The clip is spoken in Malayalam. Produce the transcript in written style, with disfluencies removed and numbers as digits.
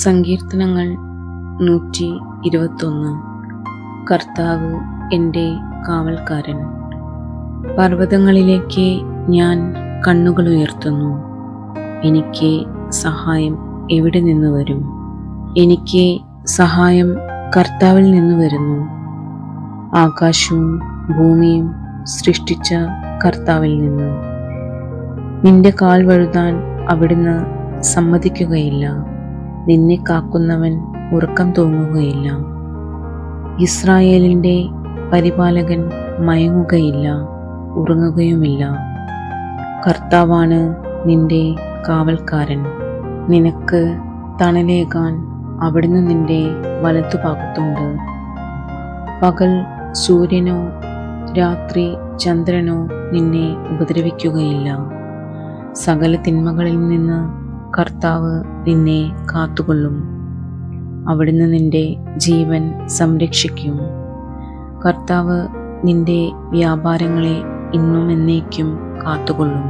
സങ്കീർത്തനങ്ങൾ 121. കർത്താവ് എൻ്റെ കാവൽക്കാരൻ. പർവ്വതങ്ങളിലേക്ക് ഞാൻ കണ്ണുകൾ ഉയർത്തുന്നു. എനിക്ക് സഹായം എവിടെ നിന്ന് വരും? എനിക്ക് സഹായം കർത്താവിൽ നിന്ന് വരുന്നു. ആകാശവും ഭൂമിയും സൃഷ്ടിച്ച കർത്താവിൽ നിന്ന്. നിന്റെ കാൽ വഴുതാൻ അവിടുന്ന് സമ്മതിക്കുകയില്ല. നിന്നെ കാക്കുന്നവൻ ഉറക്കം തൂങ്ങുകയില്ല. ഇസ്രായേലിൻ്റെ പരിപാലകൻ മയങ്ങുകയില്ല, ഉറങ്ങുകയുമില്ല. കർത്താവാണ് നിന്റെ കാവൽക്കാരൻ. നിനക്ക് തണലേകാൻ അവിടുന്ന് നിന്റെ വലത്തുഭാഗത്തുണ്ട്. പകൽ സൂര്യനോ രാത്രി ചന്ദ്രനോ നിന്നെ ഉപദ്രവിക്കുകയില്ല. സകല തിന്മകളിൽ നിന്ന് കർത്താവ് നിന്നെ കാത്തുകൊള്ളും. അവിടുന്ന് നിന്റെ ജീവൻ സംരക്ഷിക്കും. കർത്താവ് നിന്റെ വ്യാപാരങ്ങളെ ഇന്നും എന്നേക്കും കാത്തുകൊള്ളും.